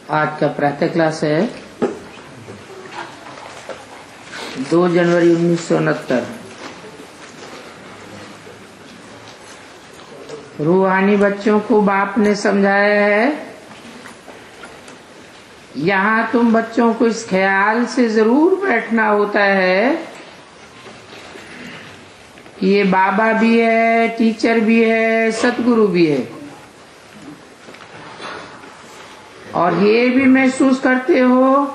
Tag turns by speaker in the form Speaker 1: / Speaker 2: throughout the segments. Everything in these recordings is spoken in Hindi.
Speaker 1: आज का प्रातः क्लास है 2 जनवरी 1969। रूहानी बच्चों को बाप ने समझाया है, यहाँ तुम बच्चों को इस ख्याल से जरूर बैठना होता है कि ये बाबा भी है, टीचर भी है, सतगुरु भी है, और ये भी महसूस करते हो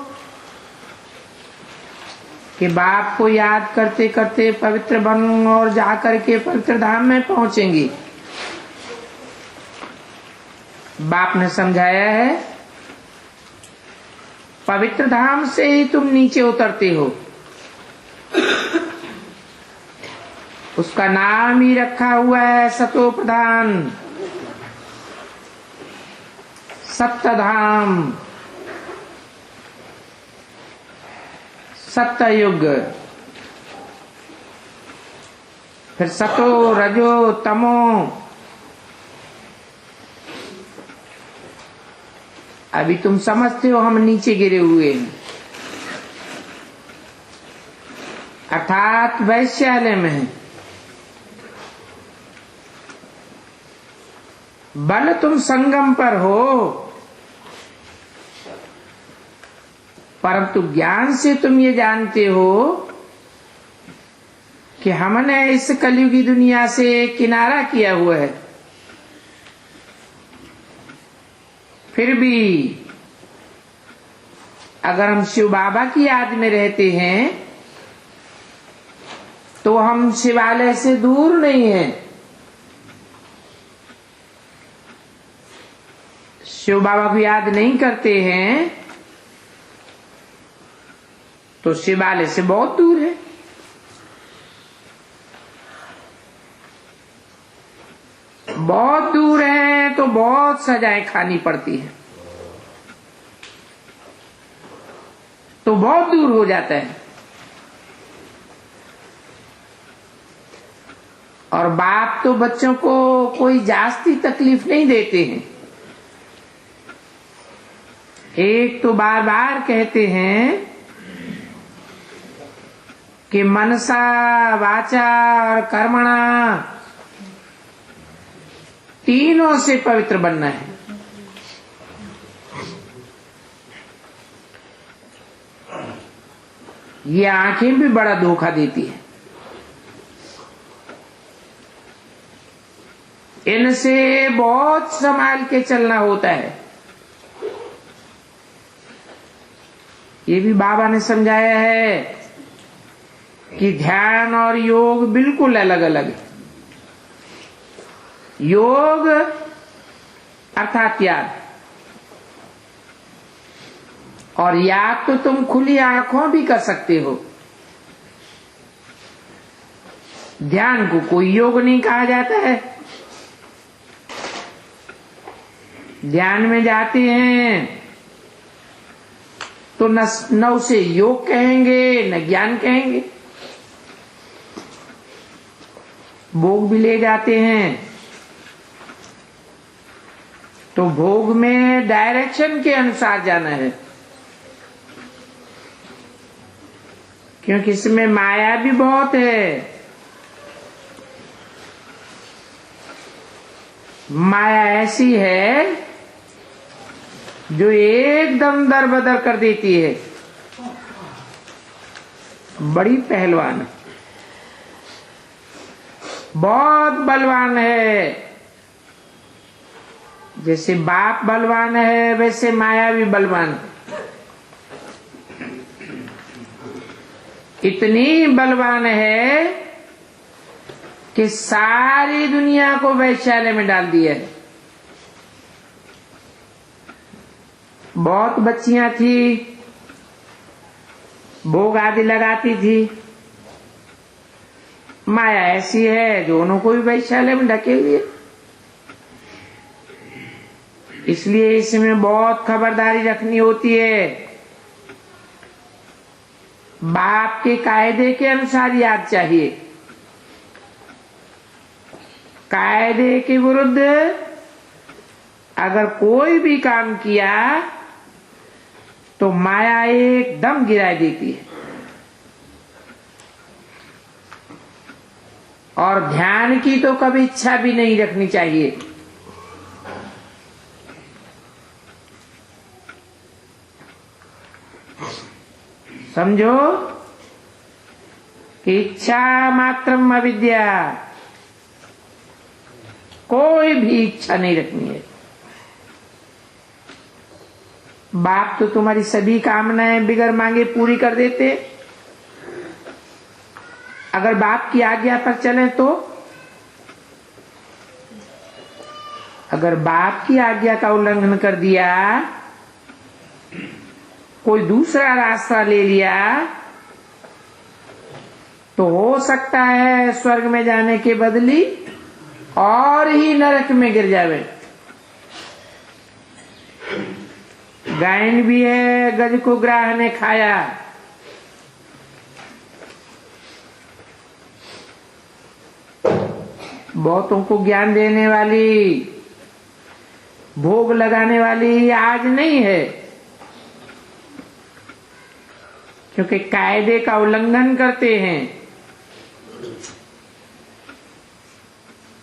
Speaker 1: कि बाप को याद करते करते पवित्र बन और जाकर के पवित्र धाम में पहुंचेंगी। बाप ने समझाया है, पवित्र धाम से ही तुम नीचे उतरते हो। उसका नाम ही रखा हुआ है सतो प्रधान, सप्तधाम, सत्ययुग, फिर सतो रजो तमो। अभी तुम समझते हो हम नीचे गिरे हुए हैं, अर्थात वैश्यालय में है। बल तुम संगम पर हो, परंतु ज्ञान से तुम ये जानते हो कि हमने इस कलयुगी दुनिया से किनारा किया हुआ है। फिर भी अगर हम शिव बाबा की याद में रहते हैं तो हम शिवालय से दूर नहीं हैं। शिव बाबा को याद नहीं करते हैं तो शिवालय से बहुत दूर है। बहुत दूर है तो बहुत सजाएं खानी पड़ती है, तो बहुत दूर हो जाता है। और बाप तो बच्चों को कोई जास्ती तकलीफ नहीं देते हैं। एक तो बार बार कहते हैं कि मनसा वाचा और कर्मणा तीनों से पवित्र बनना है। ये आंखें भी बड़ा धोखा देती है। इनसे बहुत संभाल के चलना होता है। ये भी बाबा ने समझाया है कि ध्यान और योग बिल्कुल अलग अलग है। योग अर्थात याद, और याद तो तुम खुली आंखों भी कर सकते हो। ध्यान को कोई योग नहीं कहा जाता है। ध्यान में जाते हैं तो न उसे योग कहेंगे न ज्ञान कहेंगे। भोग भी ले जाते हैं तो भोग में डायरेक्शन के अनुसार जाना है, क्योंकि इसमें माया भी बहुत है। माया ऐसी है जो एकदम दरबदर कर देती है। बड़ी पहलवान है, बहुत बलवान है। जैसे बाप बलवान है वैसे माया भी बलवान है। इतनी बलवान है कि सारी दुनिया को वैश्यालय में डाल दिया है। बहुत बच्चियां थी, भोग आदि लगाती थी। माया ऐसी है जो उनको भी वैश्यालय में ढकेल दिया। इसलिए इसमें बहुत खबरदारी रखनी होती है। बाप के कायदे के अनुसार याद चाहिए। कायदे के विरुद्ध अगर कोई भी काम किया तो माया एकदम गिरा देती है। और ध्यान की तो कभी इच्छा भी नहीं रखनी चाहिए। समझो कि इच्छा मात्रम अविद्या, कोई भी इच्छा नहीं रखनी है। बाप तो तुम्हारी सभी कामनाएं बिगर मांगे पूरी कर देते। अगर बाप की आज्ञा पर चले तो, अगर बाप की आज्ञा का उल्लंघन कर दिया, कोई दूसरा रास्ता ले लिया, तो हो सकता है स्वर्ग में जाने के बदली और ही नरक में गिर जावे। गायन भी है, गज को ग्राह ने खाया। बहुतों को ज्ञान देने वाली, भोग लगाने वाली आज नहीं है, क्योंकि कायदे का उल्लंघन करते हैं।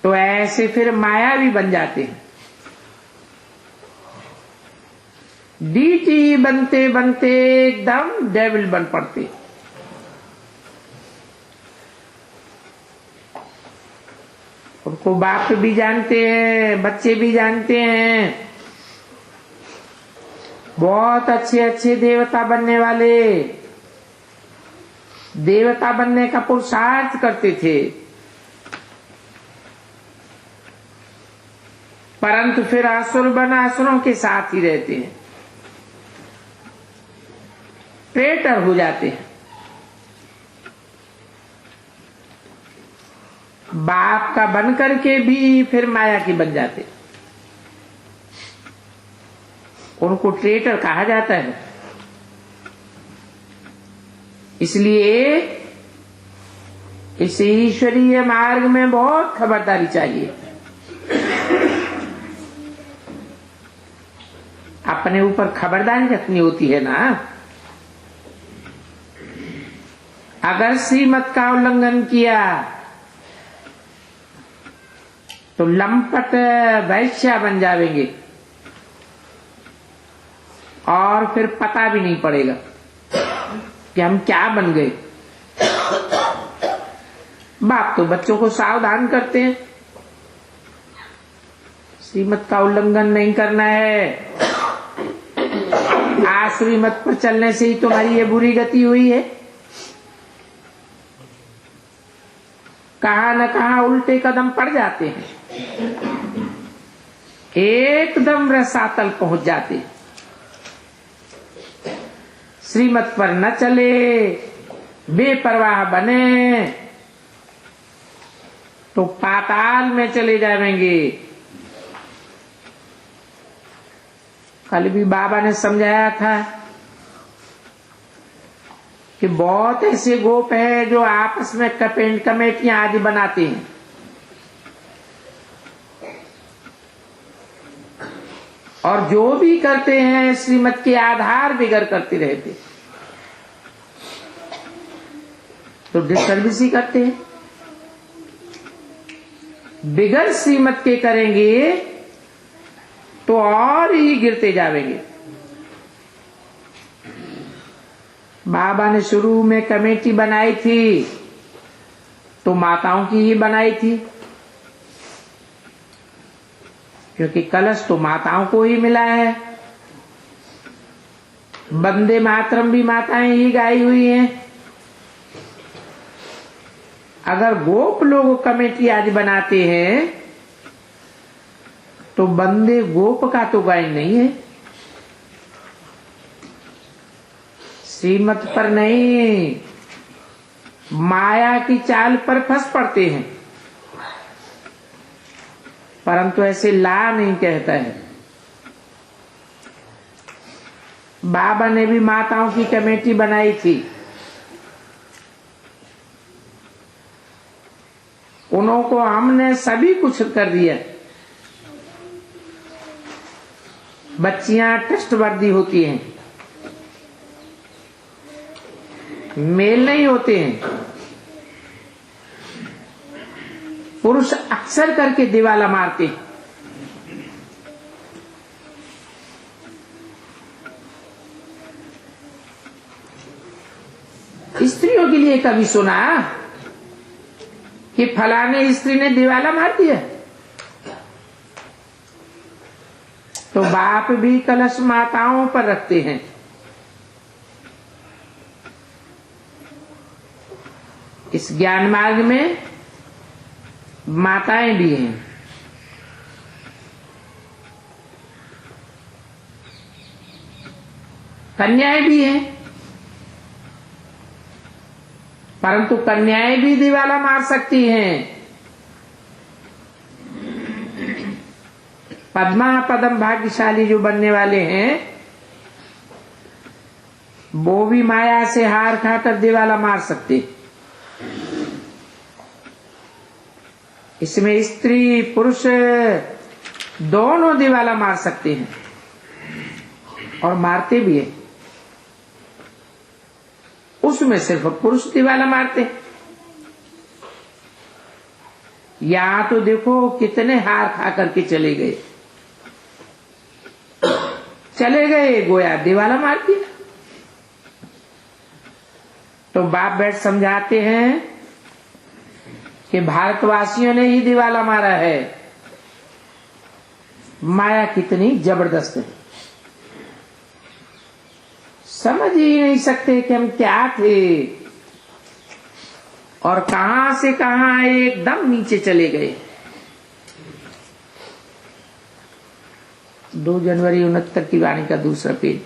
Speaker 1: तो ऐसे फिर माया भी बन जाते हैं। डीटी बनते बनते एकदम डेविल बन पड़ते। उनको बाप भी जानते हैं, बच्चे भी जानते हैं। बहुत अच्छे अच्छे देवता बनने वाले देवता बनने का पुरुषार्थ करते थे, परंतु फिर असुर बन असुरों के साथ ही रहते हैं, ट्रेटर हो जाते हैं। बाप का बन करके भी फिर माया की बन जाते। उनको ट्रेटर कहा जाता है। इसलिए इस ईश्वरीय मार्ग में बहुत खबरदारी चाहिए। अपने ऊपर खबरदारी रखनी होती है ना। अगर श्रीमत का उल्लंघन किया तो लंपट वैश्या बन जाएंगे और फिर पता भी नहीं पड़ेगा कि हम क्या बन गए। बाप तो बच्चों को सावधान करते हैं, श्रीमत का उल्लंघन नहीं करना है। आसुरी मत पर चलने से ही तुम्हारी ये बुरी गति हुई है। कहां न कहां उल्टे कदम पड़ जाते हैं, एकदम रसातल पहुंच जाते हैं। श्रीमत पर न चले, बेपरवाह बने तो पाताल में चले जाएंगे। कल भी बाबा ने समझाया था कि बहुत ऐसे गोप हैं जो आपस में कमेटियां आदि बनाते हैं, और जो भी करते हैं श्रीमत के आधार बिगड़ करते रहते, तो डिस्टर्बेंस ही करते हैं। बिगड़ श्रीमत के करेंगे तो और ही गिरते जाएंगे। बाबा ने शुरू में कमेटी बनाई थी तो माताओं की ही बनाई थी, क्योंकि कलश तो माताओं को ही मिला है। वंदे मातरम भी माताएं ही गाई हुई हैं। अगर गोप लोग कमेटी आज बनाते हैं तो बंदे गोप का तो गायन नहीं है, श्रीमत पर नहीं, माया की चाल पर फंस पड़ते हैं। परंतु ऐसे ला नहीं कहता है। बाबा ने भी माताओं की कमेटी बनाई थी। उनको हमने सभी कुछ कर दिया। बच्चियां ट्रस्टवर्दी होती हैं, मेल नहीं होते हैं। पुरुष अक्सर करके दिवाला मारते हैं। स्त्रियों के लिए कभी सुना कि फलाने स्त्री ने दिवाला मार दिया? तो बाप भी कलश माताओं पर रखते हैं। इस ज्ञान मार्ग में माताएं भी हैं। कन्याएं भी हैं, परंतु कन्याएं भी दिवाला मार सकती हैं। पद्मा पदम भाग्यशाली जो बनने वाले हैं वो भी माया से हार खाकर दिवाला मार सकते। इसमें स्त्री पुरुष दोनों दिवाला मार सकते हैं और मारते भी हैं। उसमें सिर्फ पुरुष दिवाला मारते हैं। यहां तो देखो कितने हार खा करके चले गए गोया दिवाला मार दिया। तो बाप बैठ समझाते हैं कि भारतवासियों ने ही दिवाला मारा है। माया कितनी जबरदस्त है, समझ ही नहीं सकते कि हम क्या थे और कहां से कहां एकदम नीचे चले गए। 2 जनवरी 69 की वाणी का दूसरा पेज।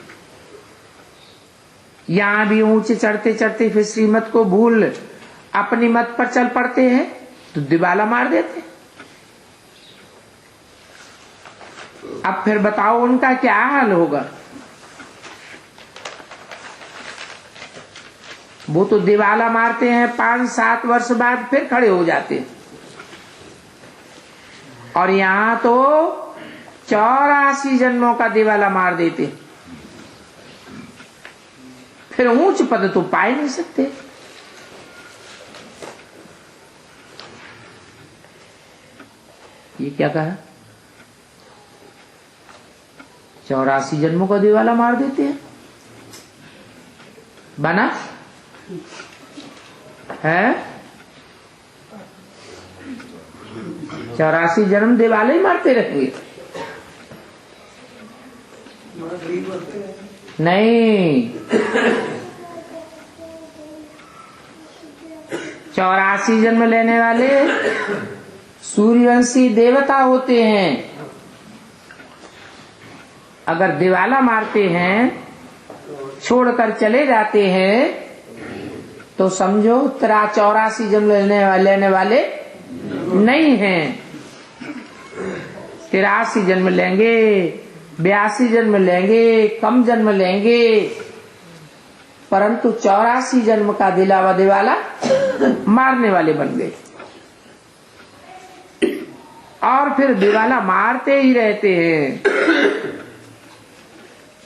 Speaker 1: यहां भी ऊंचे चढ़ते चढ़ते फिर श्रीमत को भूल अपनी मत पर चल पड़ते हैं तो दिवाला मार देते। अब फिर बताओ उनका क्या हाल होगा। वो तो दिवाला मारते हैं, 5-7 वर्ष बाद फिर खड़े हो जाते हैं। और यहां तो 84 जन्मों का दिवाला मार देते, फिर ऊंच पद तो पा ही नहीं सकते। ये क्या कहा? 84 जन्मों का दिवाला मार देते हैं। बना है 84 जन्म दिवाले ही मारते रहेंगे। नहीं, 84 जन्म लेने वाले सूर्यवंशी देवता होते हैं। अगर दिवाला मारते हैं, छोड़कर चले जाते हैं, तो समझो 84 जन्म लेने वाले नहीं हैं। 83 जन्म लेंगे, 82 जन्म लेंगे, कम जन्म लेंगे, परंतु 84 जन्म का दिवाला मारने वाले बन गए। और फिर दिवाला मारते ही रहते हैं।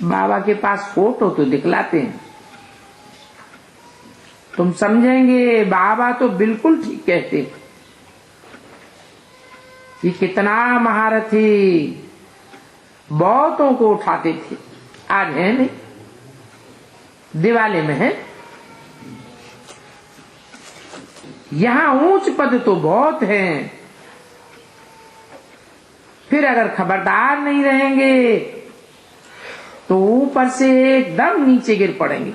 Speaker 1: बाबा के पास फोटो तो दिखलाते हैं, तुम समझेंगे बाबा तो बिल्कुल ठीक कहते। ये कितना महारथी, बहुतों को उठाते थे। आज है नहीं, दिवाले में है। यहां ऊंच पद तो बहुत हैं, फिर अगर खबरदार नहीं रहेंगे तो ऊपर से एकदम नीचे गिर पड़ेंगे।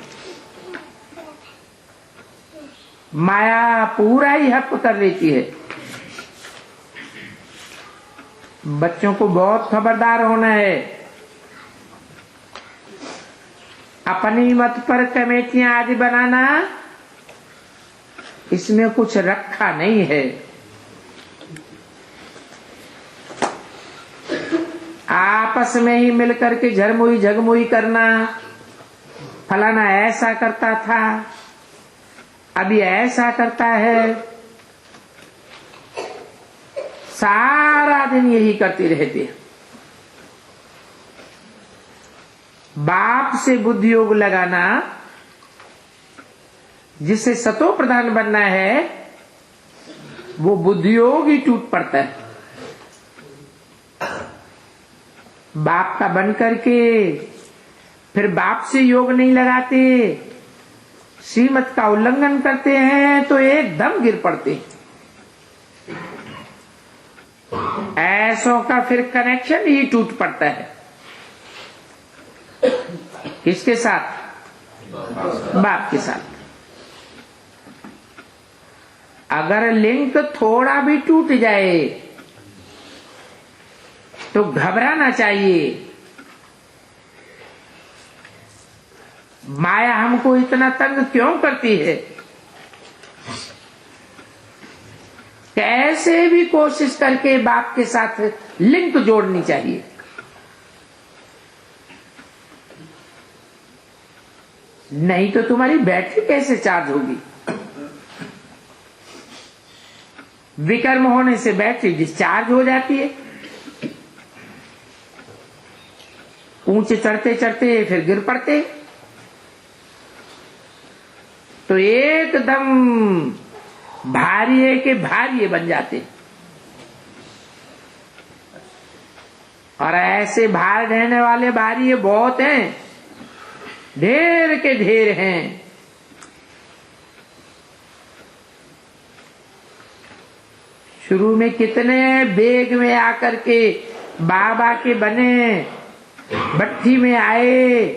Speaker 1: माया पूरा ही हप कर लेती है। बच्चों को बहुत खबरदार होना है। अपनी मत पर कमेटियां आदि बनाना, इसमें कुछ रखा नहीं है। आपस में ही मिलकर के झरमुई झगमुई करना, फलाना ऐसा करता था, अभी ऐसा करता है, सारा दिन यही करते रहते। बाप से बुद्धि योग लगाना, जिसे सतो प्रधान बनना है वो बुद्धियोग ही टूट पड़ता है। बाप का बन करके फिर बाप से योग नहीं लगाते, श्रीमत का उल्लंघन करते हैं तो एकदम गिर पड़ते। ऐसों का फिर कनेक्शन ही टूट पड़ता है। किसके साथ? बाप के साथ। अगर लिंक थोड़ा भी टूट जाए तो घबराना चाहिए। माया हमको इतना तंग क्यों करती है? कैसे भी कोशिश करके बाप के साथ लिंक जोड़नी चाहिए। नहीं तो तुम्हारी बैटरी कैसे चार्ज होगी? विकर्म होने से बैटरी डिस्चार्ज हो जाती है। ऊंचे चढ़ते चढ़ते फिर गिर पड़ते तो एकदम भारी के भारी बन जाते। और ऐसे भार रहने वाले भारी बहुत हैं, ढेर के ढेर हैं। शुरू में कितने बेग में आकर के बाबा के बने, भट्टी में आए,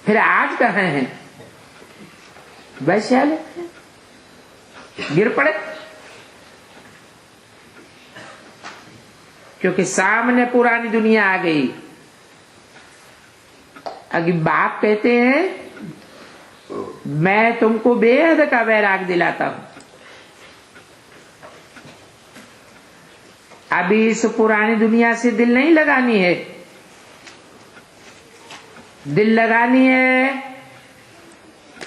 Speaker 1: फिर आज कहाँ हैं? वैश्यालय गिर पड़े क्योंकि सामने पुरानी दुनिया आ गई। अभी बाप कहते हैं मैं तुमको बेहद का वैराग दिलाता हूं। अभी इस पुरानी दुनिया से दिल नहीं लगानी है। दिल लगानी है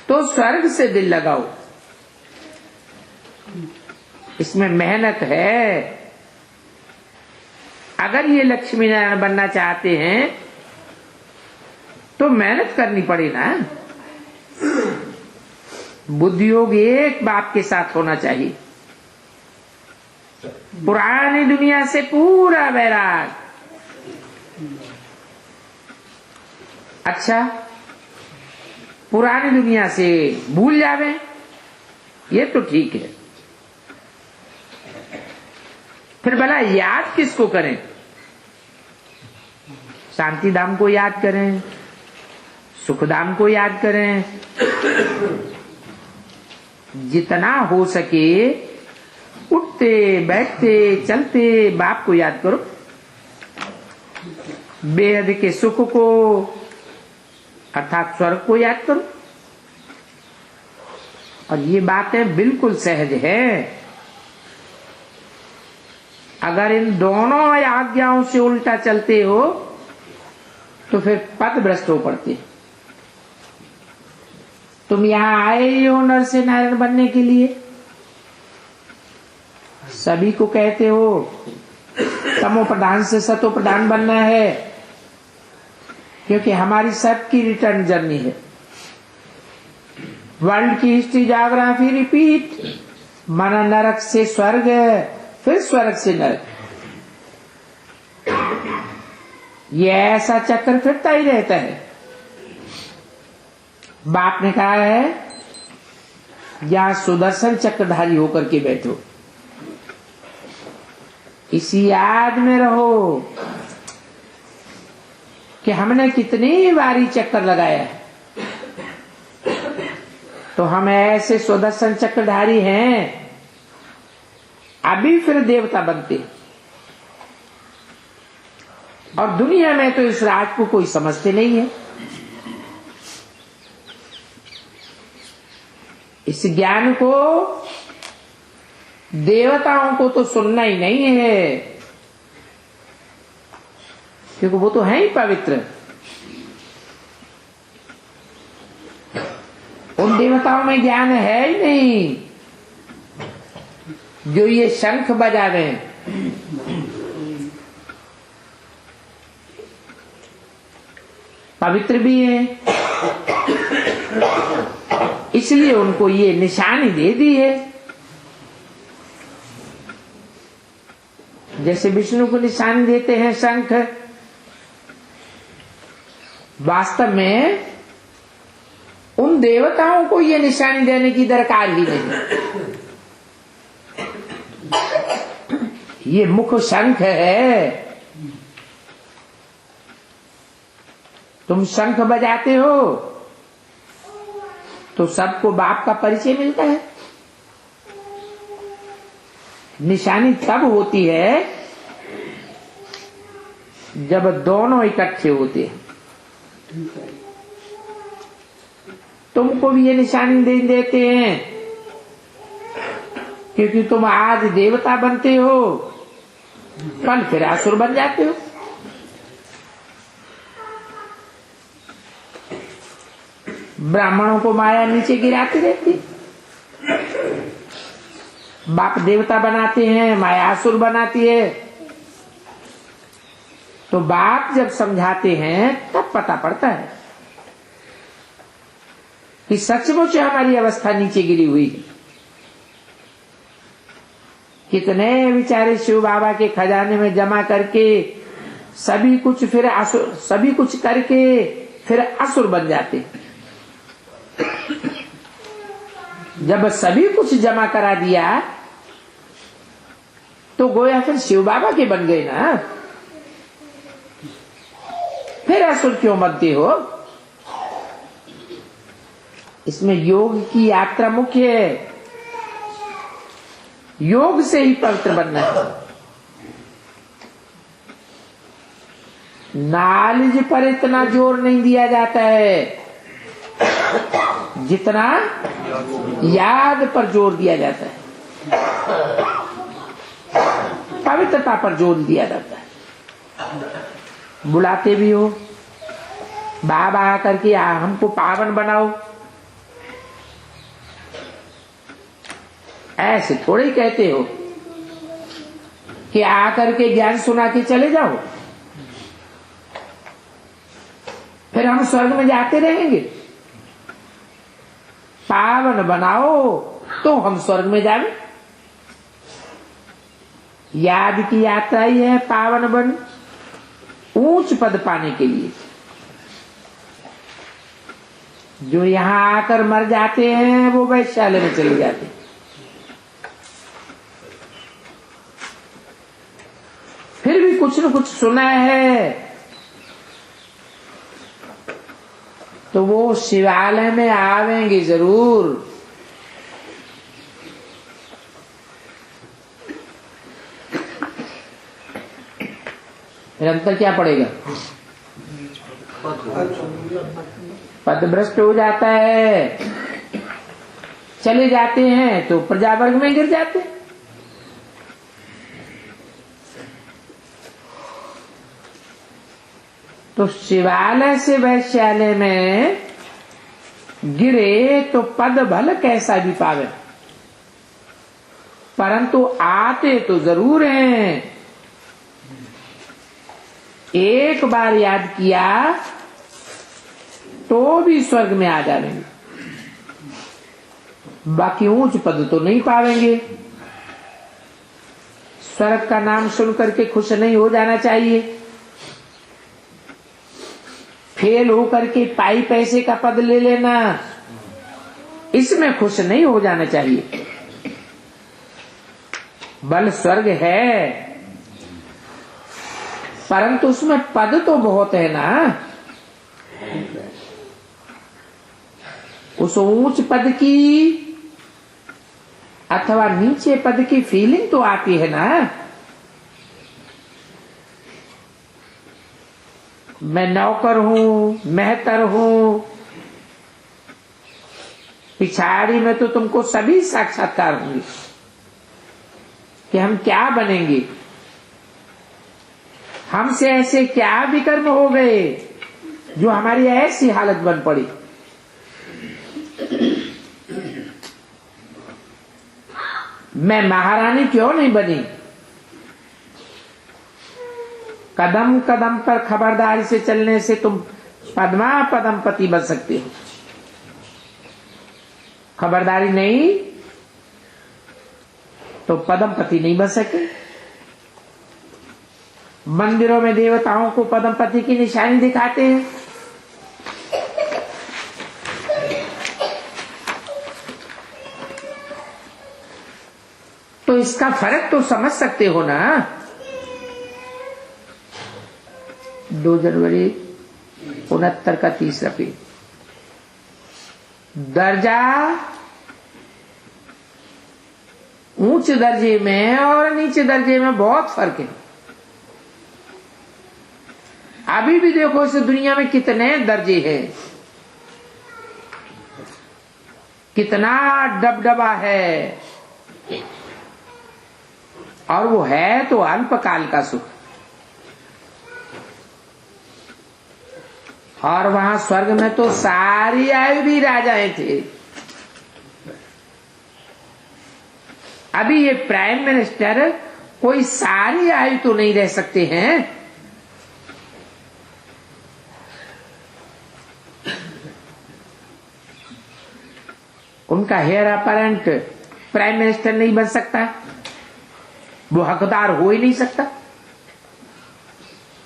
Speaker 1: तो स्वर्ग से दिल लगाओ। इसमें मेहनत है। अगर ये लक्ष्मी नारायण बनना चाहते हैं तो मेहनत करनी पड़े ना। बुद्धि योग एक बाप के साथ होना चाहिए। पुरानी दुनिया से पूरा वैराग। अच्छा, पुरानी दुनिया से भूल जावे ये तो ठीक है। फिर भला याद किसको करें? शांति धाम को याद करें, सुखधाम को याद करें। जितना हो सके उठते बैठते चलते बाप को याद करो। बेहद के सुख को अर्थात स्वर्ग को याद करो। और ये बातें बिल्कुल सहज है। अगर इन दोनों आज्ञाओं से उल्टा चलते हो तो फिर पथ भ्रष्ट हो पड़ते। तुम यहां आए ही हो नर से नारायण बनने के लिए। सभी को कहते हो तमो प्रधान से सतो प्रधान बनना है, क्योंकि हमारी सबकी रिटर्न जर्नी है। वर्ल्ड की हिस्ट्री ज्योग्राफी रिपीट। माना नरक से स्वर्ग, फिर स्वर्ग से नरक। ये ऐसा चक्कर फिरता ही रहता है। बाप ने कहा है यहां सुदर्शन चक्रधारी होकर के बैठो। इसी याद में रहो कि हमने कितनी बारी चक्कर लगाया है। तो हम ऐसे सुदर्शन चक्रधारी हैं। अभी फिर देवता बनते। और दुनिया में तो इस राज को कोई समझते नहीं है। इस ज्ञान को देवताओं को तो सुनना ही नहीं है, क्योंकि वो तो है ही पवित्र। उन देवताओं में ज्ञान है ही नहीं जो ये शंख बजा रहे हैं। पवित्र भी है इसलिए उनको ये निशानी दे दी है। जैसे विष्णु को निशानी देते हैं शंख, वास्तव में उन देवताओं को ये निशानी देने की दरकार ही नहीं। ये मुख शंख है। तुम शंख बजाते हो तो सबको बाप का परिचय मिलता है। निशानी तब होती है जब दोनों इकट्ठे होते हैं। तुमको भी ये निशानी दे देते हैं क्योंकि तुम आज देवता बनते हो, कल फिर असुर बन जाते हो। ब्राह्मणों को माया नीचे गिराती रहती, बाप देवता बनाते हैं, माया असुर बनाती है। तो बाप जब समझाते हैं तब पता पड़ता है कि सचमुच हमारी अवस्था नीचे गिरी हुई है। कितने बेचारे शिव बाबा के खजाने में जमा करके सभी कुछ फिर असुर, सभी कुछ करके फिर असुर बन जाते। जब सभी कुछ जमा करा दिया तो गोया फिर शिव बाबा के बन गए ना, फिर असुर क्यों बनते हो? इसमें योग की यात्रा मुख्य है। योग से ही पवित्र बनना है। नॉलेज पर इतना जोर नहीं दिया जाता है जितना याद पर जोर दिया जाता है, पवित्रता पर जोर दिया जाता है। बुलाते भी हो बाबा आकर के हमको पावन बनाओ, ऐसे थोड़े ही कहते हो कि आकर के ज्ञान सुना के चले जाओ, फिर हम स्वर्ग में जाते रहेंगे। पावन बनाओ तो हम स्वर्ग में जाए। याद की यात्रा ही है पावन बन, ऊंच पद पाने के लिए। जो यहां आकर मर जाते हैं वो वैश्यालय में चले जाते हैं। फिर भी कुछ न कुछ सुना है तो वो शिवालय में आवेंगे जरूर। निरंतर क्या पड़ेगा? पद भ्रष्ट हो जाता है, चले जाते हैं तो प्रजा वर्ग में गिर जाते हैं। तो शिवालय से वैश्यालय में गिरे तो पद भल कैसा भी पावे, परंतु आते तो जरूर हैं। एक बार याद किया तो भी स्वर्ग में आ जाएंगे, बाकी ऊंच पद तो नहीं पावेंगे। स्वर्ग का नाम सुन करके खुश नहीं हो जाना चाहिए। फेल होकर के पाई पैसे का पद ले लेना, इसमें खुश नहीं हो जाना चाहिए। बल स्वर्ग है परंतु उसमें पद तो बहुत है ना। उस ऊंच पद की अथवा नीचे पद की फीलिंग तो आती है ना। मैं नौकर हूं, मेहतर हूं, पिछाड़ी में तो तुमको सभी साक्षात्कार होंगे कि हम क्या बनेंगे, हमसे ऐसे क्या विकर्म हो गए जो हमारी ऐसी हालत बन पड़ी। मैं महारानी क्यों नहीं बनी? कदम कदम पर खबरदारी से चलने से तुम पद्मा पदम पति बन सकते हो। खबरदारी नहीं तो पद्मपति नहीं बन सके। मंदिरों में देवताओं को पद्मपति की निशानी दिखाते हैं। तो इसका फर्क तो समझ सकते हो ना। 2 जनवरी 69 का 30 पेज। दर्जा ऊंच दर्जे में और नीचे दर्जे में बहुत फर्क है। अभी भी देखो इस दुनिया में कितने दर्जे हैं, कितना दबदबा है, और वो है तो अल्पकाल का सुख। और वहां स्वर्ग में तो सारी आयु भी राजाएं थे। अभी ये प्राइम मिनिस्टर कोई सारी आयु तो नहीं रह सकते हैं। उनका हेयर अपेरेंट प्राइम मिनिस्टर नहीं बन सकता, वो हकदार हो ही नहीं सकता।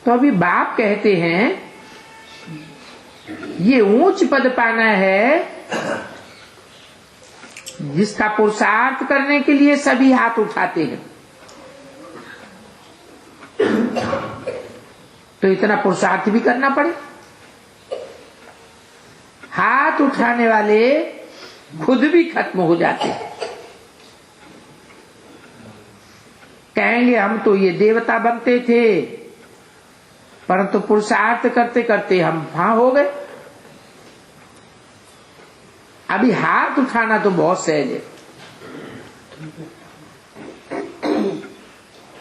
Speaker 1: तो अभी बाप कहते हैं ये ऊंच पद पाना है जिसका पुरुषार्थ करने के लिए सभी हाथ उठाते हैं। तो इतना पुरुषार्थ भी करना पड़े। हाथ उठाने वाले खुद भी खत्म हो जाते हैं। कहेंगे हम तो ये देवता बनते थे, परंतु पुरुषार्थ करते करते हम वहां हो गए। अभी हाथ उठाना तो बहुत सहज है,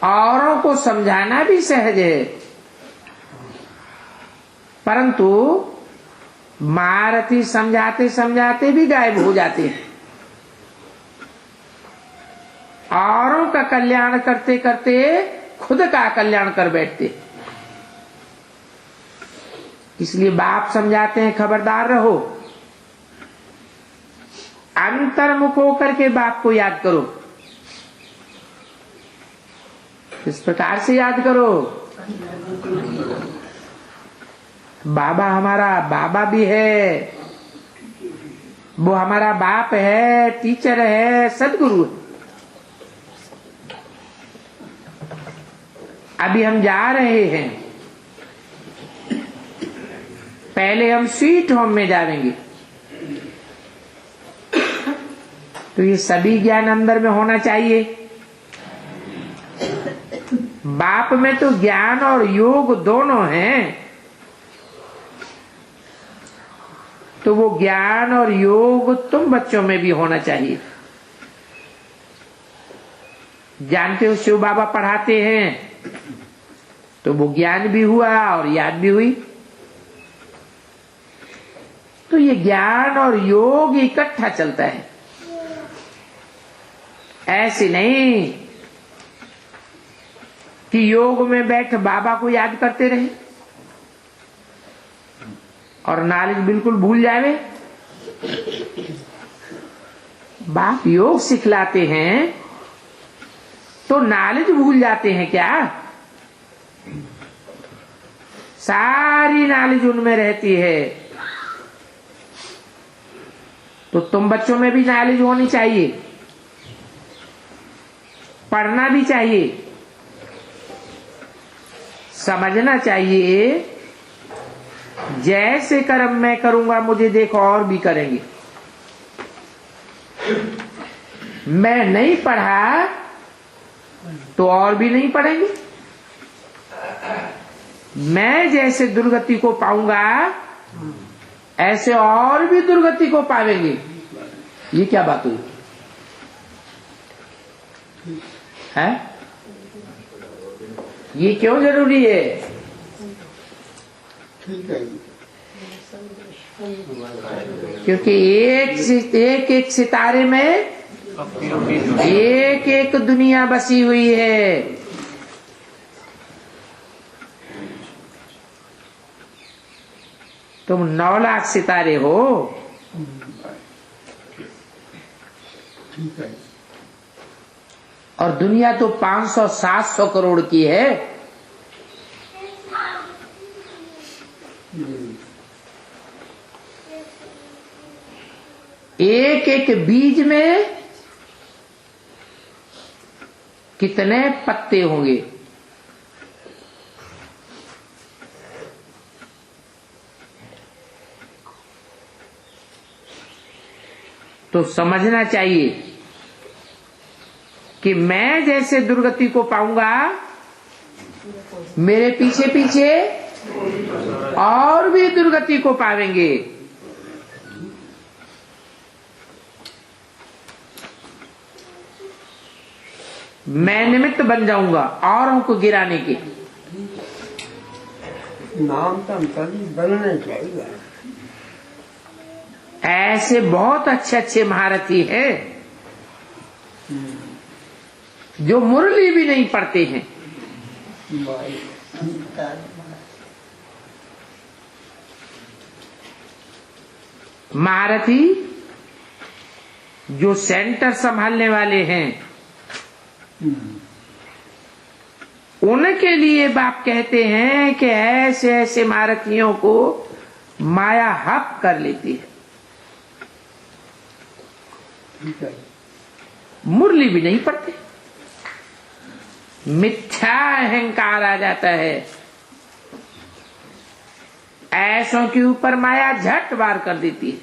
Speaker 1: औरों को समझाना भी सहज है, परंतु महारथी समझाते समझाते भी गायब हो जाते हैं। औरों का कल्याण करते करते खुद का कल्याण कर बैठते। इसलिए बाप समझाते हैं खबरदार रहो, अंतर्मुख होकर के बाप को याद करो। इस प्रकार से याद करो, बाबा हमारा बाबा भी है, वो हमारा बाप है, टीचर है, सदगुरु है। अभी हम जा रहे हैं, पहले हम स्वीट होम में जाएंगे। तो ये सभी ज्ञान अंदर में होना चाहिए। बाप में तो ज्ञान और योग दोनों हैं, तो वो ज्ञान और योग तुम बच्चों में भी होना चाहिए। जानते हो शिव बाबा पढ़ाते हैं तो वो ज्ञान भी हुआ और याद भी हुई। तो ये ज्ञान और योग इकट्ठा चलता है, ऐसे नहीं कि योग में बैठ बाबा को याद करते रहे और नॉलेज बिल्कुल भूल जावे। बाप योग सिखलाते हैं तो नॉलेज भूल जाते हैं क्या? सारी नॉलेज उनमें रहती है। तो तुम बच्चों में भी नॉलेज होनी चाहिए, पढ़ना भी चाहिए, समझना चाहिए। जैसे कर्म मैं करूंगा मुझे देखो और भी करेंगे। मैं नहीं पढ़ा तो और भी नहीं पढ़ेंगे। मैं जैसे दुर्गति को पाऊंगा ऐसे और भी दुर्गति को पावेंगे। ये क्या बात हुई है? ये क्यों जरूरी है? क्योंकि एक सितारे में एक एक दुनिया बसी हुई है। तुम 9 लाख सितारे हो,
Speaker 2: ठीक है।
Speaker 1: और दुनिया तो 500-700 करोड़ की है। एक एक बीज में कितने पत्ते होंगे। तो समझना चाहिए कि मैं जैसे दुर्गति को पाऊंगा, मेरे पीछे पीछे और भी दुर्गति को पावेंगे। मैं निमित्त बन जाऊंगा औरों को गिराने के।
Speaker 2: नाम तो तभी बनने चाहिए।
Speaker 1: ऐसे बहुत अच्छे अच्छे महारथी हैं जो मुरली भी नहीं पढ़ते हैं। महारथी जो सेंटर संभालने वाले हैं, उनके लिए बाप कहते हैं कि ऐसे ऐसे महारथियों को माया हक कर लेती है। मुरली भी नहीं पढ़ते, मिथ्या अहंकार आ जाता है। ऐसों के ऊपर माया झट वार कर देती है।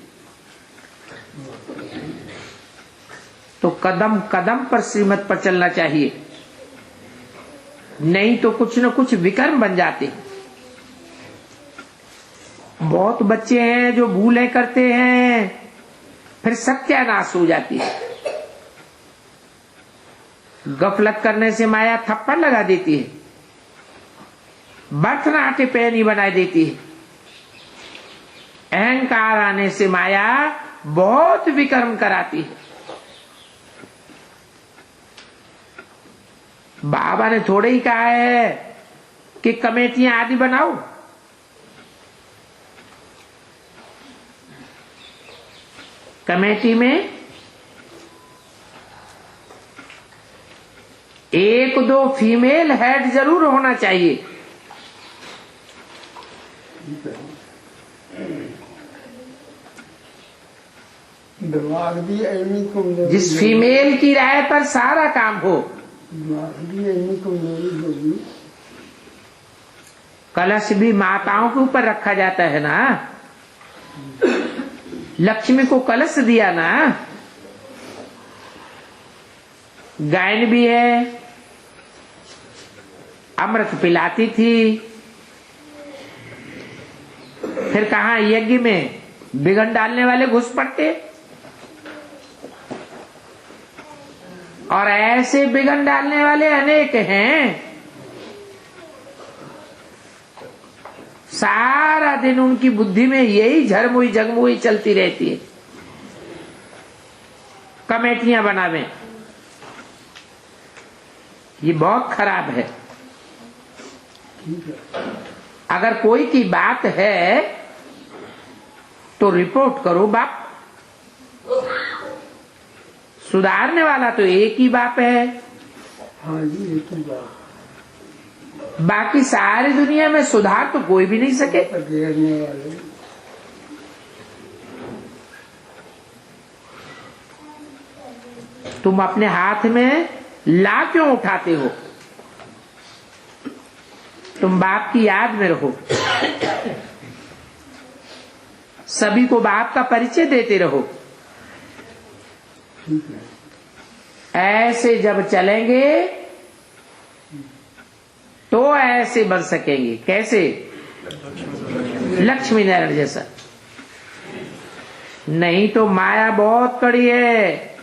Speaker 1: तो कदम कदम पर श्रीमत पर चलना चाहिए, नहीं तो कुछ न कुछ विकर्म बन जाते हैं। बहुत बच्चे हैं जो भूलें करते हैं, फिर सत्यानाश हो जाती है। गफलत करने से माया थप्पड़ लगा देती है, भरतनाट्य पैनी बना देती है। अहंकार आने से माया बहुत विकर्म कराती है। बाबा ने थोड़े ही कहा है कि कमेटियां आदि बनाओ। कमेटी में 1-2 फीमेल हेड जरूर होना चाहिए।
Speaker 2: दिमाग भी ऐनी कमजोरी,
Speaker 1: जिस फीमेल की राय पर सारा काम हो।
Speaker 2: दिमाग भी ऐनी कमजोरी होगी।
Speaker 1: कलश भी माताओं के ऊपर रखा जाता है ना। लक्ष्मी को कलश दिया ना। गायन भी है, अमृत पिलाती थी। फिर कहा यज्ञ में बिगड़ डालने वाले घुस पड़ते। और ऐसे बिगड़ डालने वाले अनेक हैं। सारा दिन उनकी बुद्धि में यही झरमुई जगमुई चलती रहती है। कमेटियां बनावे, ये बहुत खराब है। अगर कोई की बात है तो रिपोर्ट करो बाप। सुधारने वाला तो एक ही बाप है।
Speaker 2: हाँ जी, एक ही बात।
Speaker 1: बाकी सारी दुनिया में सुधार तो कोई भी नहीं सके।
Speaker 2: गिरने वाले
Speaker 1: तुम अपने हाथ में ला क्यों उठाते हो? तुम बाप की याद में रहो, सभी को बाप का परिचय देते रहो। ऐसे जब चलेंगे तो ऐसे बन सकेंगे। कैसे? लक्ष्मी नारायण जैसा। नहीं तो माया बहुत कड़ी है,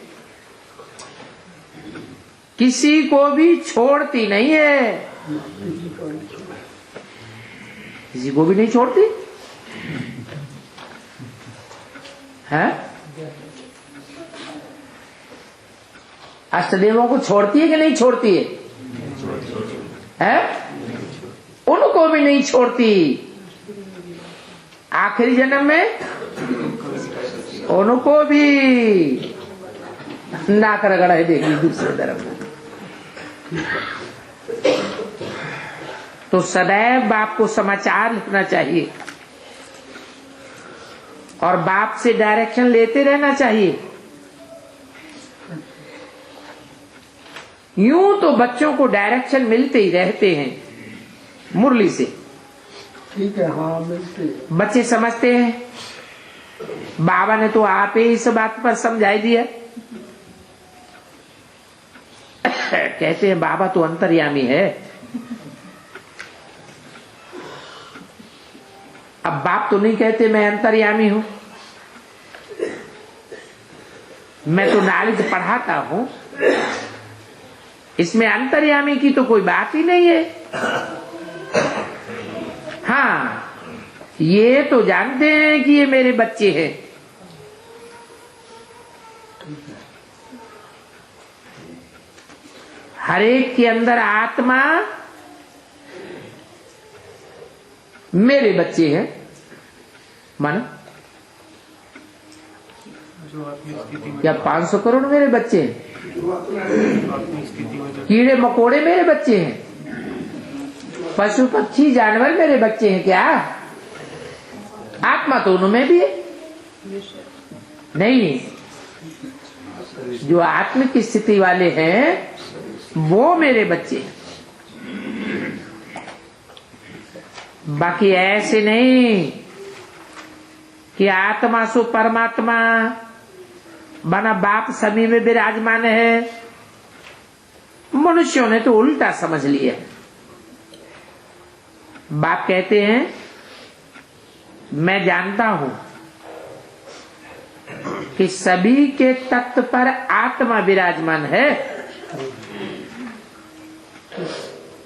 Speaker 1: किसी को भी छोड़ती नहीं है। किसी को भी नहीं छोड़ती है। अष्टदेवों को छोड़ती है कि नहीं छोड़ती है? उनको भी नहीं छोड़ती। आखिरी जन्म में उनको भी। नाक रगड़ा देगी दूसरे तरफ। तो सदैव बाप को समाचार लिखना चाहिए और बाप से डायरेक्शन लेते रहना चाहिए। यूं तो बच्चों को डायरेक्शन मिलते ही रहते हैं मुरली से।
Speaker 2: ठीक है, हाँ मिलते हैं।
Speaker 1: बच्चे समझते हैं, बाबा ने तो आप ही इस बात पर समझाई दिया। कहते हैं बाबा तो अंतर्यामी है। अब बाप तो नहीं कहते मैं अंतर्यामी हूं, मैं तो नॉलेज पढ़ाता हूं, इसमें अंतर्यामी की तो कोई बात ही नहीं है। हाँ, ये तो जानते हैं कि ये मेरे बच्चे हैं। हर एक के अंदर आत्मा मेरे बच्चे हैं। मानो क्या 500 करोड़ मेरे बच्चे हैं, कीड़े मकोड़े मेरे बच्चे हैं, पशु पक्षी जानवर मेरे बच्चे हैं। क्या आत्मा तो उनमें भी है? नहीं, जो आत्मिक स्थिति वाले हैं वो मेरे बच्चे हैं। बाकी ऐसे नहीं कि आत्मा सो परमात्मा बना बाप सभी में विराजमान है। मनुष्यों ने तो उल्टा समझ लिया। बाप कहते हैं मैं जानता हूं कि सभी के तत्व पर आत्मा विराजमान है,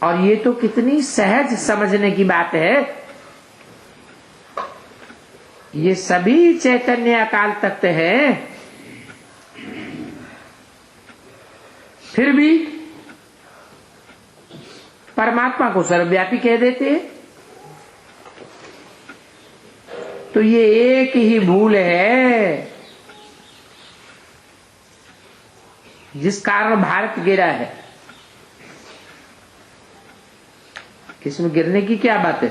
Speaker 1: और ये तो कितनी सहज समझने की बात है। ये सभी चैतन्य अकाल तत्व है, फिर भी परमात्मा को सर्वव्यापी कह देते हैं। तो ये एक ही भूल है जिस कारण भारत गिरा है। इसमें गिरने की क्या बात है?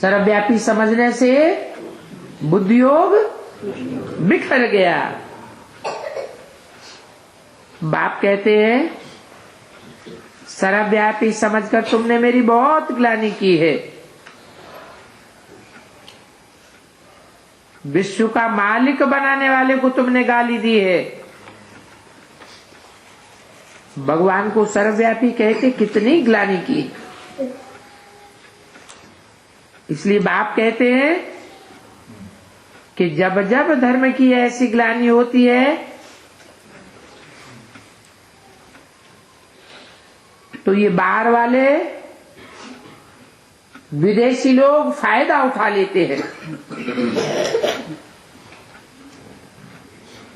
Speaker 1: सर्वव्यापी समझने से बुद्धियोग बिखर गया। बाप कहते हैं सर्वव्यापी समझकर तुमने मेरी बहुत ग्लानि की है। विश्व का मालिक बनाने वाले को तुमने गाली दी है। भगवान को सर्वव्यापी कह के कितनी ग्लानि की। इसलिए बाप कहते हैं कि जब जब धर्म की ऐसी ग्लानि होती है तो ये बाहर वाले विदेशी लोग फायदा उठा लेते हैं।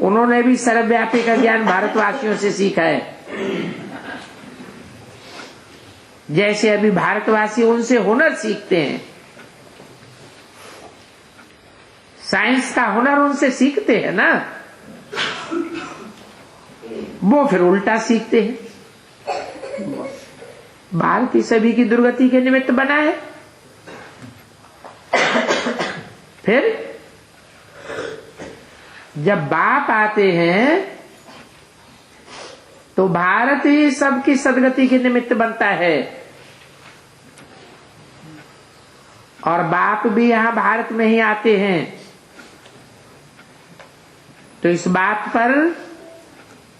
Speaker 1: उन्होंने भी सर्वव्यापी का ज्ञान भारतवासियों से सीखा है। जैसे अभी भारतवासी उनसे हुनर सीखते हैं, साइंस का हुनर उनसे सीखते हैं ना, वो फिर उल्टा सीखते हैं। भारत ही सभी की दुर्गति के निमित्त बना है। फिर जब बाप आते हैं तो भारत ही सबकी सदगति के निमित्त बनता है, और बाप भी यहां भारत में ही आते हैं। तो इस बात पर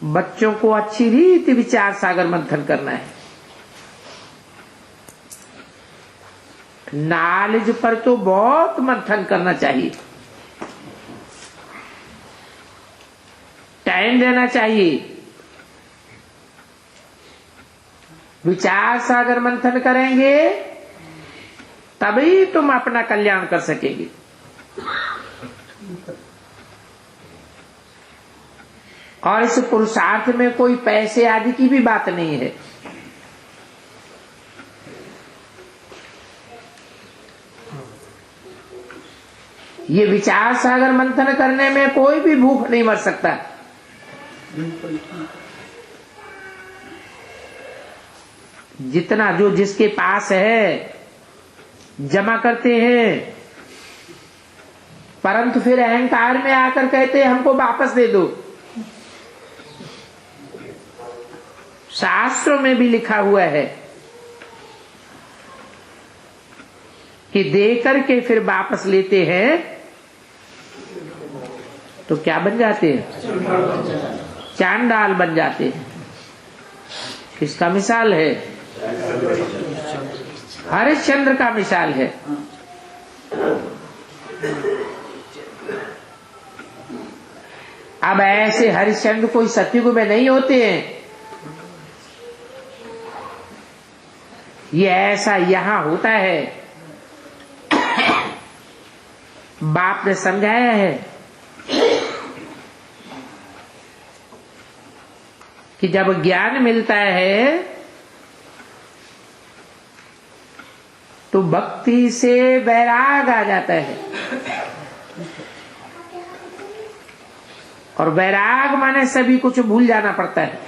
Speaker 1: बच्चों को अच्छी रीति विचार सागर मंथन करना है। नॉलेज पर तो बहुत मंथन करना चाहिए, टाइम देना चाहिए। विचार सागर मंथन करेंगे तभी तुम अपना कल्याण कर सकेंगे। और इस पुरुषार्थ में कोई पैसे आदि की भी बात नहीं है। ये विचार सागर मंथन करने में कोई भी भूख नहीं मर सकता। जितना जो जिसके पास है जमा करते हैं, परंतु फिर अहंकार में आकर कहते हैं हमको वापस दे दो। शास्त्रों में भी लिखा हुआ है कि दे करके फिर वापस लेते हैं तो क्या बन जाते हैं? चांडाल बन जाते हैं। किसका मिसाल है? हरिश्चंद्र का मिसाल है। अब ऐसे हरिश्चंद्र कोई सतयुग में नहीं होते हैं, ये ऐसा यहां होता है। बाप ने समझाया है कि जब ज्ञान मिलता है तो भक्ति से वैराग आ जाता है, और वैराग माने सभी कुछ भूल जाना पड़ता है।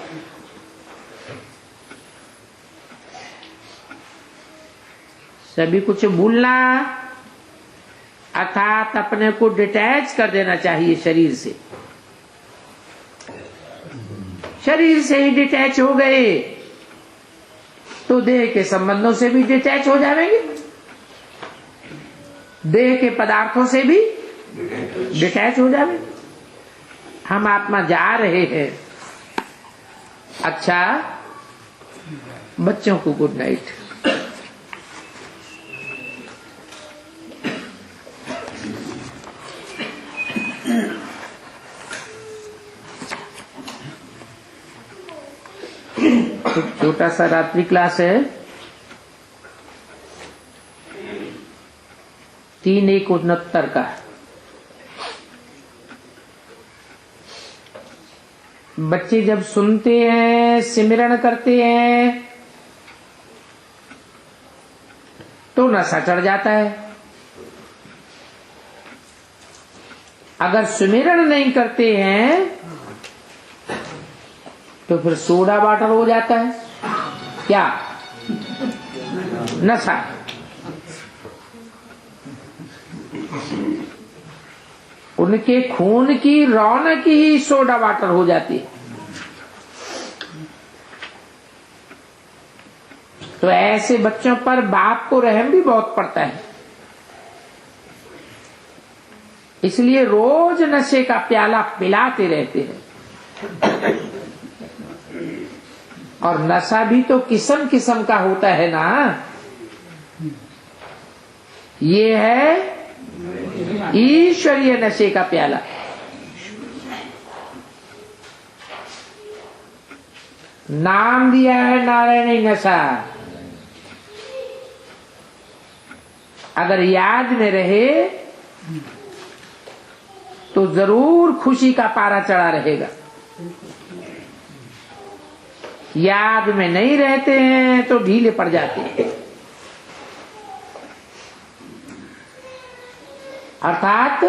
Speaker 1: सभी कुछ भूलना अर्थात अपने को डिटैच कर देना चाहिए शरीर से। शरीर से ही डिटैच हो गए तो देह के संबंधों से भी डिटैच हो जाएंगे, देह के पदार्थों से भी डिटैच हो जाएंगे। हम आत्मा जा रहे हैं। अच्छा, बच्चों को गुड नाइट। छोटा सा रात्रि क्लास है। 3/1/69 का। बच्चे जब सुनते हैं, सिमरन करते हैं तो नशा चढ़ जाता है। अगर सिमरन नहीं करते हैं तो फिर सोडा वाटर हो जाता है। क्या? नशा। उनके खून की रौनक ही सोडा वाटर हो जाती है। तो ऐसे बच्चों पर बाप को रहम भी बहुत पड़ता है। इसलिए रोज नशे का प्याला पिलाते रहते हैं। और नशा भी तो किस्म किस्म का होता है ना। ये है ईश्वरीय नशे का प्याला। नाम दिया है नारायणी नशा। अगर याद में रहे तो जरूर खुशी का पारा चढ़ा रहेगा। याद में नहीं रहते हैं तो ढीले पड़ जाते हैं। अर्थात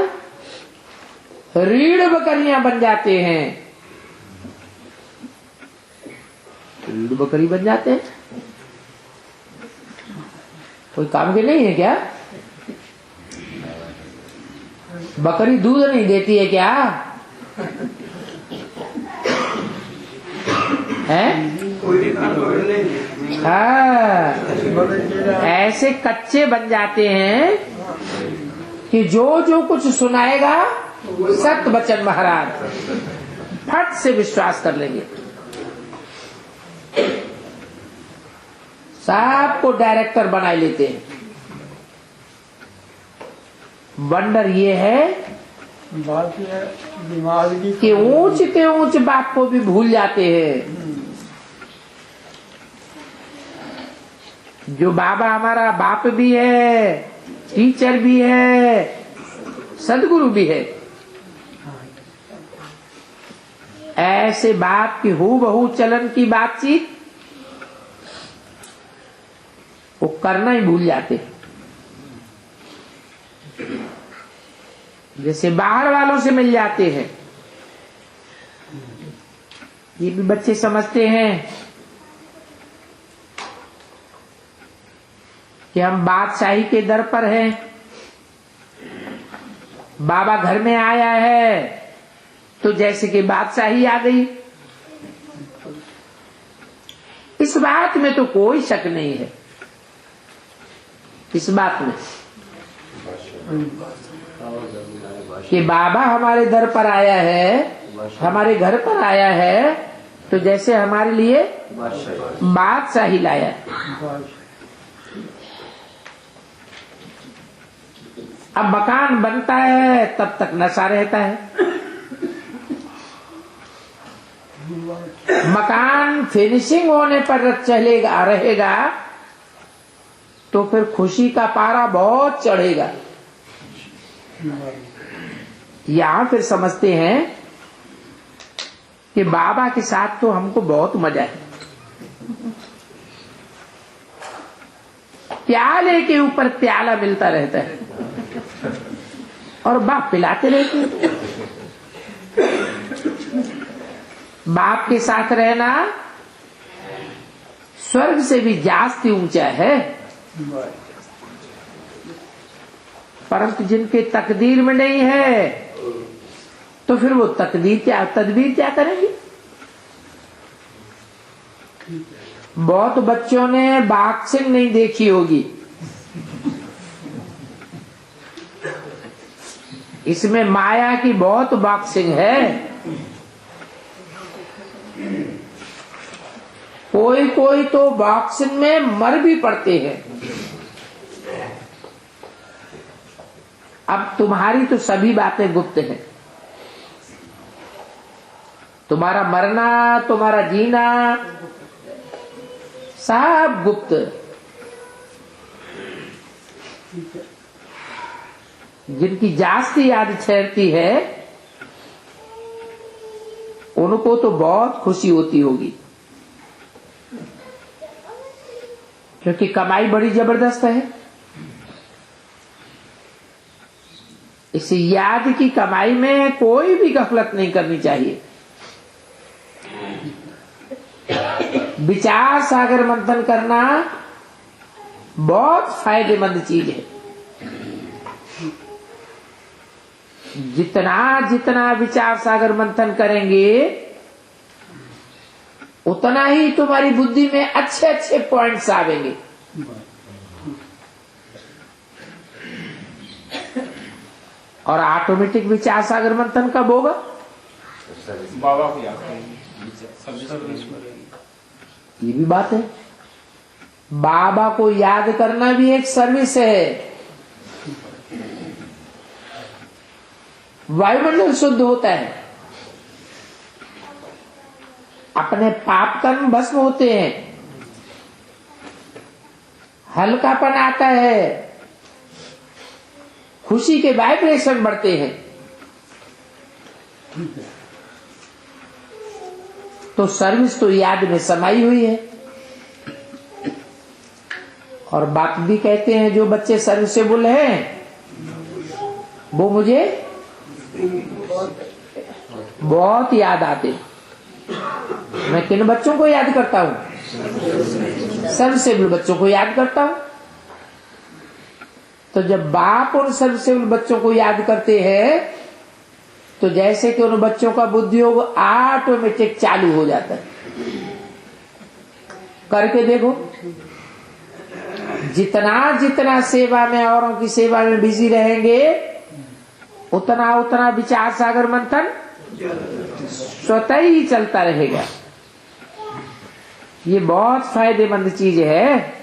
Speaker 1: रीढ़ बकरियां बन जाते हैं। रीढ़ बकरी बन जाते हैं। कोई काम के नहीं है क्या? बकरी दूध नहीं देती है क्या? है? हाँ, ऐसे कच्चे बन जाते हैं कि जो जो कुछ सुनाएगा सत्य बचन महाराज फट से विश्वास कर लेंगे। सबको डायरेक्टर बना लेते हैं। वंडर ये है कि ऊंच के ऊंच बाप को भी भूल जाते हैं। जो बाबा हमारा बाप भी है, टीचर भी है, सदगुरु भी है, ऐसे बाप की हूबहू चलन की बातचीत वो करना ही भूल जाते। जैसे बाहर वालों से मिल जाते हैं। ये भी बच्चे समझते हैं कि हम बादशाही के दर पर हैं, बाबा घर में आया है तो जैसे कि बादशाही आ गई। इस बात में तो कोई शक नहीं है, इस बात में कि बाबा हमारे दर पर आया है, हमारे घर पर आया है तो जैसे हमारे लिए बादशाही लाया है। अब मकान बनता है तब तक नशा रहता है, मकान फिनिशिंग होने पर चलेगा रहेगा तो फिर खुशी का पारा बहुत चढ़ेगा। यहां फिर समझते हैं कि बाबा के साथ तो हमको बहुत मजा है, प्याले के ऊपर प्याला मिलता रहता है और बाप पिलाते रहते हैं। बाप के साथ रहना स्वर्ग से भी जास्ती ऊंचा है, परंतु जिनके तकदीर में नहीं है तो फिर वो तदबीर क्या करेंगे। बहुत बच्चों ने बॉक्सिंग नहीं देखी होगी, इसमें माया की बहुत बॉक्सिंग है। कोई कोई तो बॉक्सिंग में मर भी पड़ते हैं। अब तुम्हारी तो सभी बातें गुप्त हैं, तुम्हारा मरना, तुम्हारा जीना सब गुप्त। जिनकी जास्ती याद ठहरती है उनको तो बहुत खुशी होती होगी, क्योंकि कमाई बड़ी जबरदस्त है। इस याद की कमाई में कोई भी गफलत नहीं करनी चाहिए। विचार सागर मंथन करना बहुत फायदेमंद चीज है। जितना जितना विचार सागर मंथन करेंगे उतना ही तुम्हारी बुद्धि में अच्छे अच्छे पॉइंट्स आवेंगे। और ऑटोमेटिक विचार सागर मंथन कब होगा?
Speaker 3: बाबा को याद करेंगे।
Speaker 1: ये भी बात है, बाबा को याद करना भी एक सर्विस है। वायुमंडल शुद्ध होता है, अपने पाप कर्म भस्म होते हैं, हल्कापन आता है, खुशी के वाइब्रेशन बढ़ते हैं। तो सर्विस तो याद में समाई हुई है। और बाप भी कहते हैं जो बच्चे सर्विसेबल हैं वो मुझे बहुत याद आते। मैं किन बच्चों को याद करता हूं? सर्विसेबल बच्चों को याद करता हूं। तो जब बाप उन सर्विसेबल बच्चों को याद करते हैं तो जैसे कि उन बच्चों का बुद्धि योग ऑटोमेटिक चालू हो जाता है। करके देखो, जितना जितना सेवा में, औरों की सेवा में बिजी रहेंगे उतना उतना विचार सागर मंथन स्वतः ही चलता रहेगा। ये बहुत फायदेमंद चीज है।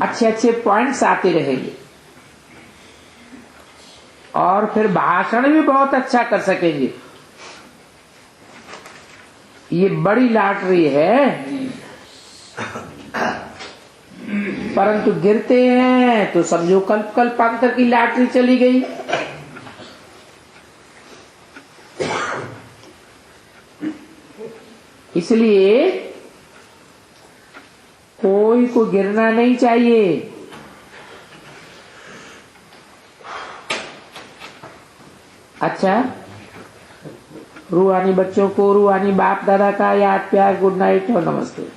Speaker 1: अच्छे अच्छे पॉइंट्स आते रहेंगे और फिर भाषण भी बहुत अच्छा कर सकेंगे। ये बड़ी लॉटरी है, परंतु गिरते हैं तो समझो कल्प कल्पांतर की लॉटरी चली गई। इसलिए कोई को गिरना नहीं चाहिए। अच्छा, रूहानी बच्चों को रूहानी बाप दादा का याद प्यार गुड नाइट और नमस्ते।